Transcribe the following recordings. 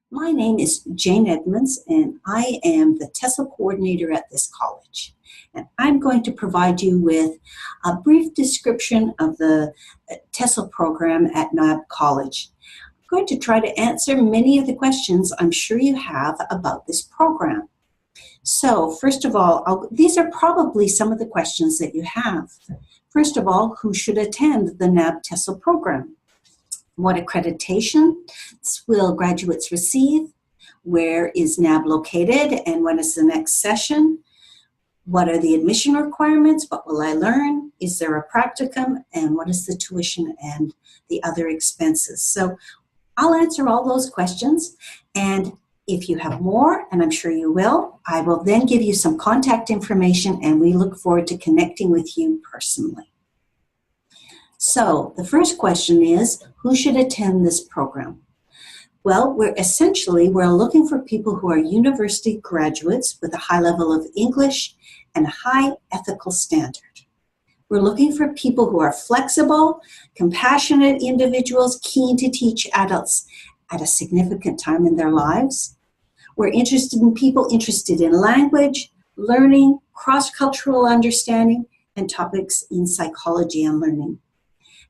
My name is Jane Edmonds, and I am the TESL coordinator at this college. And I'm going to provide you with a brief description of the TESL program at NAB College. I'm going to try to answer many of the questions I'm sure you have about this program. So, first of all, these are probably some of the questions that you have. First of all, who should attend the NAB TESL program? What accreditation will graduates receive? Where is NAB located and when is the next session? What are the admission requirements? What will I learn? Is there a practicum? And what is the tuition and the other expenses? So I'll answer all those questions, and if you have more, and I'm sure you will, I will then give you some contact information, and we look forward to connecting with you personally. So the first question is, who should attend this program? Well, we're looking for people who are university graduates with a high level of English and a high ethical standard. We're looking for people who are flexible, compassionate individuals keen to teach adults at a significant time in their lives. We're interested in people interested in language, learning, cross-cultural understanding, and topics in psychology and learning.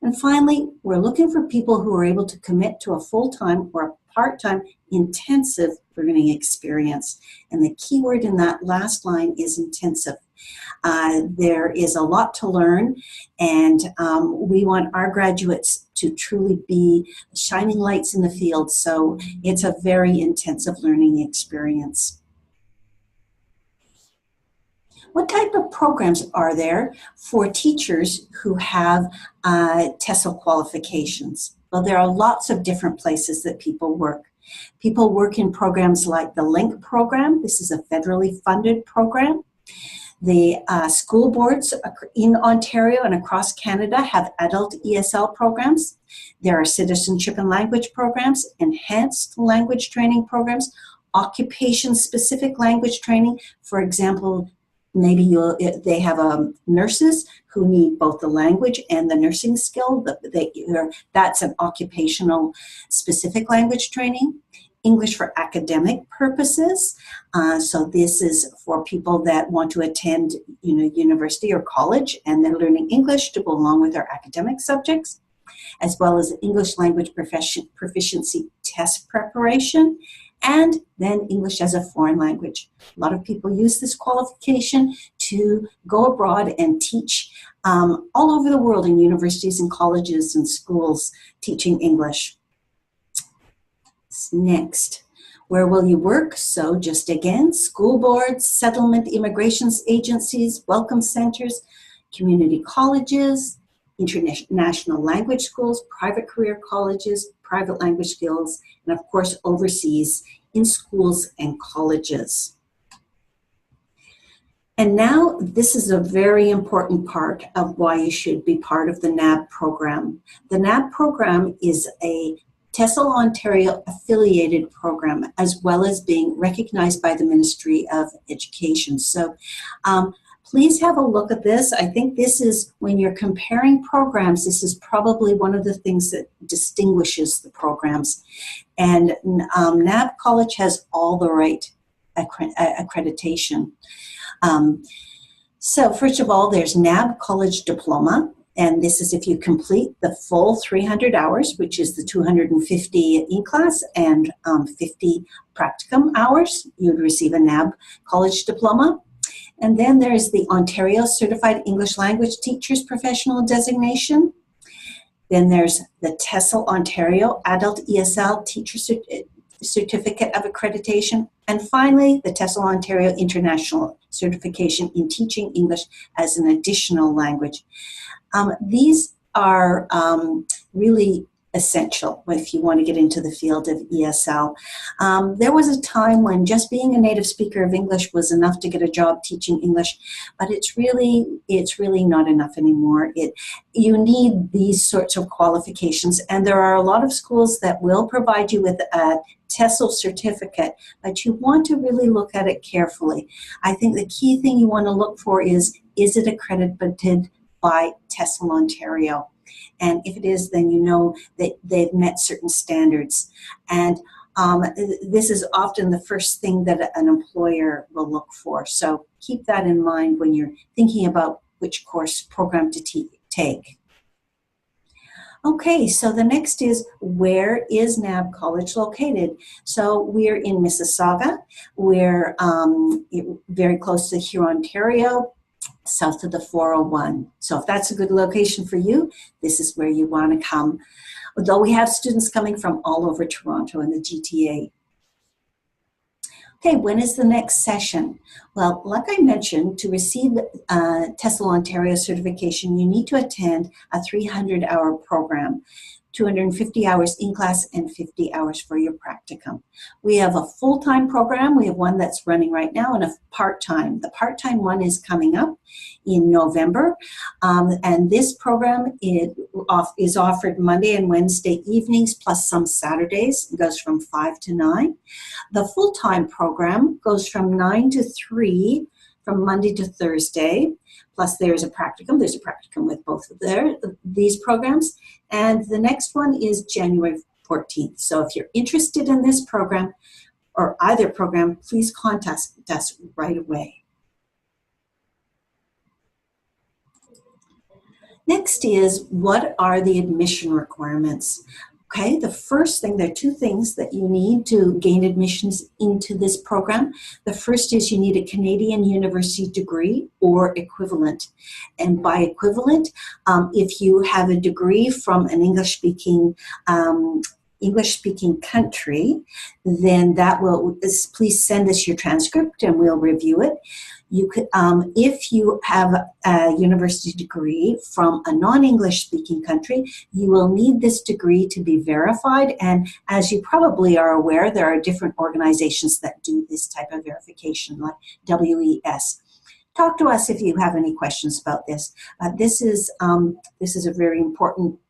And finally, we're looking for people who are able to commit to a full-time or a part-time intensive learning experience. And the key word in that last line is intensive. There is a lot to learn, and we want our graduates to truly be shining lights in the field. So it's a very intensive learning experience. What type of programs are there for teachers who have TESL qualifications? Well, there are lots of different places that people work. People work in programs like the LINK program. This is a federally funded program. The school boards in Ontario and across Canada have adult ESL programs. There are citizenship and language programs, enhanced language training programs, occupation-specific language training. For example, maybe they have nurses who need both the language and the nursing skill. That's an occupational specific language training. English for academic purposes. So this is for people that want to attend university or college and they're learning English to go along with their academic subjects, as well as English language proficiency test preparation, and then English as a foreign language. A lot of people use this qualification to go abroad and teach all over the world in universities and colleges and schools teaching English. Next, where will you work? So just again, school boards, settlement immigration agencies, welcome centers, community colleges, international language schools, private career colleges, private language skills, and of course overseas in schools and colleges. And now this is a very important part of why you should be part of the NAB program. The NAB program is a TESL Ontario affiliated program, as well as being recognized by the Ministry of Education. So please have a look at this. I think this is, when you're comparing programs, this is probably one of the things that distinguishes the programs. And NAB College has all the right accreditation. So first of all, there's NAB College Diploma. And this is if you complete the full 300 hours, which is the 250 in-class and 50 practicum hours, you'd receive a NAB College Diploma. And then there's the Ontario Certified English Language Teachers Professional Designation. Then there's the TESL Ontario Adult ESL Teacher Certificate of Accreditation. And finally, the TESL Ontario International Certification in Teaching English as an Additional Language. These are really essential if you want to get into the field of ESL. There was a time when just being a native speaker of English was enough to get a job teaching English, but it's really not enough anymore. You need these sorts of qualifications, and there are a lot of schools that will provide you with a TESL certificate, but you want to really look at it carefully. I think the key thing you want to look for is it accredited by TESL Ontario? And if it is, then you know that they've met certain standards. And this is often the first thing that an employer will look for. So keep that in mind when you're thinking about which course program to take. Okay, so the next is, where is NAB College located? So we're in Mississauga. We're very close to Huron, Ontario, south of the 401. So if that's a good location for you, this is where you want to come. Although we have students coming from all over Toronto and the GTA. Okay, when is the next session? Well, like I mentioned, to receive TESL Ontario certification, you need to attend a 300-hour program, 250 hours in class and 50 hours for your practicum. We have a full-time program. We have one that's running right now and a part-time. The part-time one is coming up in November, and this program is offered Monday and Wednesday evenings plus some Saturdays. It goes from 5 to 9. The full-time program goes from 9 to 3 from Monday to Thursday. Plus there's a practicum. There's a practicum with both of these programs. And the next one is January 14th. So if you're interested in this program or either program, please contact us right away. Next is, what are the admission requirements? Okay, the first thing, there are two things that you need to gain admissions into this program. The first is you need a Canadian university degree or equivalent. And by equivalent, if you have a degree from an English-speaking country, then that will, please send us your transcript and we'll review it. You could, if you have a university degree from a non-English speaking country, you will need this degree to be verified. And as you probably are aware, there are different organizations that do this type of verification, like WES. Talk to us if you have any questions about this. This is a very important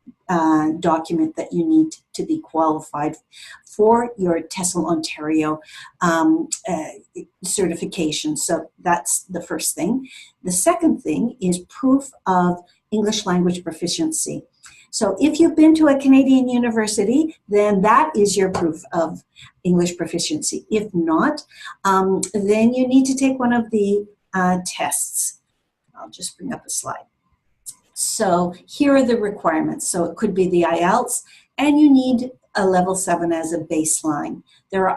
document that you need to be qualified for your TESL Ontario certification. So that's the first thing. The second thing is proof of English language proficiency. So if you've been to a Canadian university, then that is your proof of English proficiency. If not, then you need to take one of the tests. I'll just bring up a slide. So here are the requirements. So it could be the IELTS, and you need a level 7 as a baseline. There are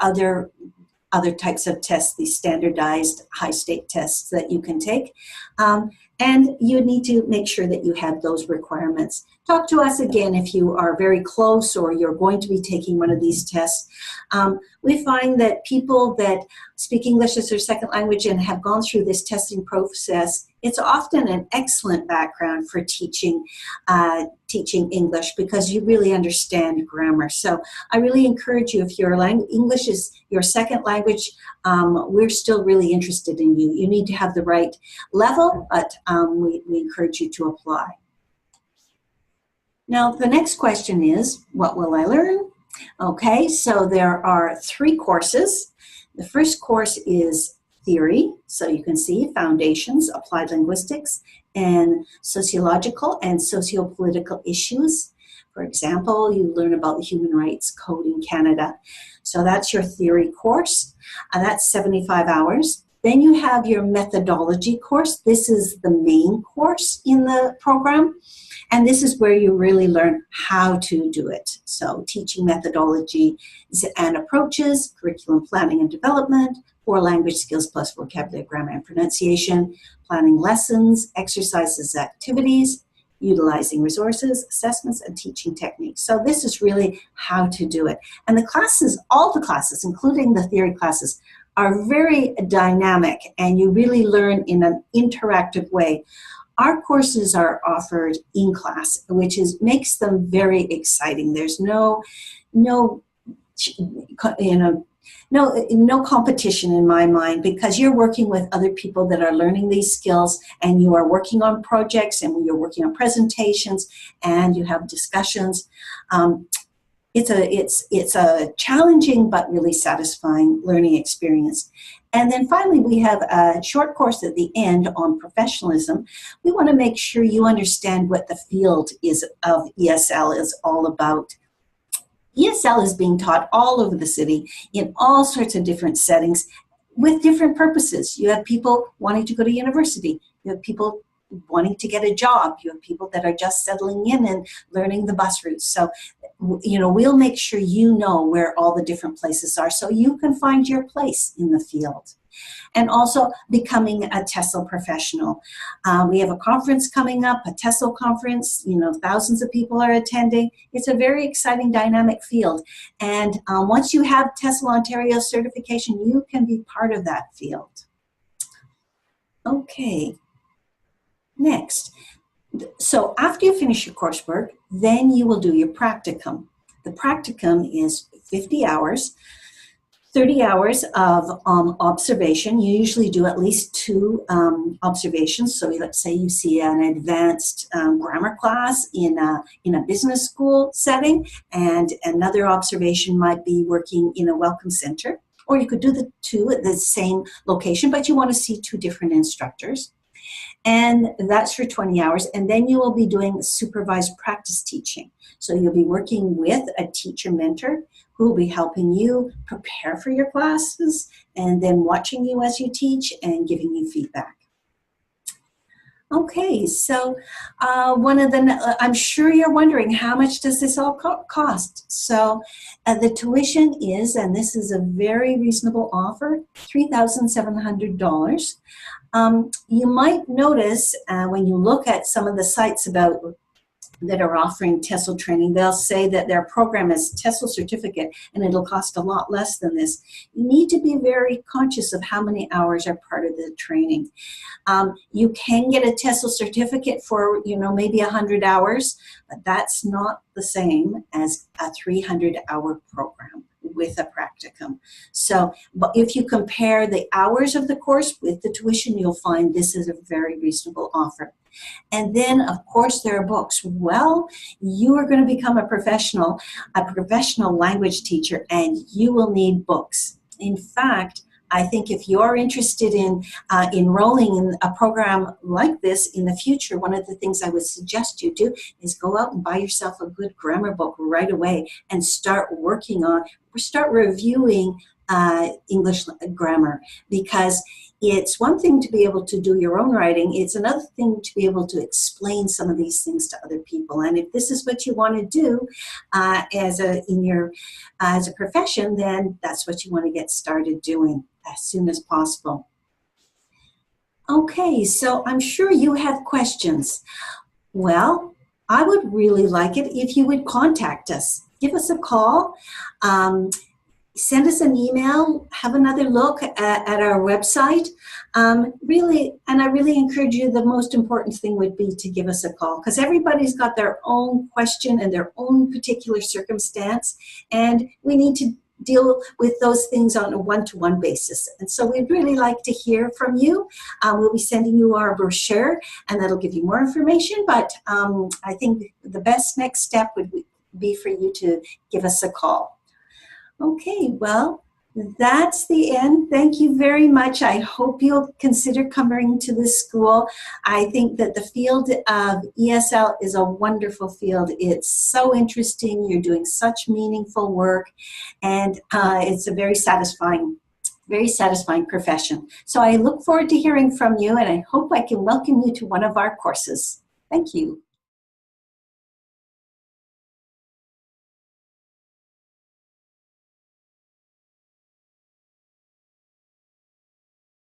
other types of tests, these standardized high-stake tests that you can take. And you need to make sure that you have those requirements. Talk to us again if you are very close or you're going to be taking one of these tests. We find that people that speak English as their second language and have gone through this testing process, it's often an excellent background for teaching English because you really understand grammar. So I really encourage you, if your English is your second language, we're still really interested in you. You need to have the right level, but we encourage you to apply. Now, the next question is, what will I learn? Okay, so there are 3 courses. The first course is theory, so you can see foundations, applied linguistics, and sociological and sociopolitical issues. For example, you learn about the Human Rights Code in Canada. So that's your theory course, and that's 75 hours. Then you have your methodology course. This is the main course in the program, and this is where you really learn how to do it. So teaching methodology and approaches, curriculum planning and development, 4 language skills plus vocabulary, grammar, and pronunciation, planning lessons, exercises, activities, utilizing resources, assessments, and teaching techniques. So this is really how to do it. And the classes, all the classes, including the theory classes, are very dynamic, and you really learn in an interactive way. Our courses are offered in class, which makes them very exciting. There's no competition in my mind, because you're working with other people that are learning these skills, and you are working on projects, and you're working on presentations, and you have discussions. It's a challenging but really satisfying learning experience. And then finally, we have a short course at the end on professionalism. We want to make sure you understand what the field of ESL is all about. ESL is being taught all over the city in all sorts of different settings with different purposes. You have people wanting to go to university. You have people wanting to get a job. You have people that are just settling in and learning the bus routes. So, we'll make sure you know where all the different places are so you can find your place in the field. And also becoming a TESL professional. We have a conference coming up, a TESL conference. Thousands of people are attending. It's a very exciting, dynamic field. And once you have TESL Ontario certification, you can be part of that field. Okay, next. So after you finish your coursework, then you will do your practicum. The practicum is 50 hours. 30 hours of observation. You usually do at least 2 observations. So let's say you see an advanced grammar class in a business school setting, and another observation might be working in a welcome center. Or you could do the 2 at the same location, but you want to see 2 different instructors. And that's for 20 hours. And then you will be doing supervised practice teaching. So you'll be working with a teacher mentor who will be helping you prepare for your classes and then watching you as you teach and giving you feedback. Okay, so I'm sure you're wondering, how much does this all cost? So the tuition is, and this is a very reasonable offer, $3,700. You might notice when you look at some of the sites that are offering TESL training, they'll say that their program is TESL certificate and it'll cost a lot less than this. You need to be very conscious of how many hours are part of the training. You can get a TESL certificate for, maybe 100 hours, but that's not the same as a 300-hour program with a practicum. So, but if you compare the hours of the course with the tuition, you'll find this is a very reasonable offer. And then, of course, there are books. Well, you are going to become a professional language teacher, and you will need books. In fact, I think if you're interested in enrolling in a program like this in the future, one of the things I would suggest you do is go out and buy yourself a good grammar book right away and start reviewing English grammar, because it's one thing to be able to do your own writing. It's another thing to be able to explain some of these things to other people. And if this is what you want to do as a profession, then that's what you want to get started doing as soon as possible. Okay, so I'm sure you have questions. Well, I would really like it if you would contact us. Give us a call. Send us an email, have another look at our website. Really, and I really encourage you, the most important thing would be to give us a call, because everybody's got their own question and their own particular circumstance, and we need to deal with those things on a one-to-one basis. And so we'd really like to hear from you. We'll be sending you our brochure, and that'll give you more information, but I think the best next step would be for you to give us a call. Okay, well, that's the end. Thank you very much. I hope you'll consider coming to this school. I think that the field of ESL is a wonderful field. It's so interesting. You're doing such meaningful work, and it's a very satisfying profession. So I look forward to hearing from you, and I hope I can welcome you to one of our courses. Thank you.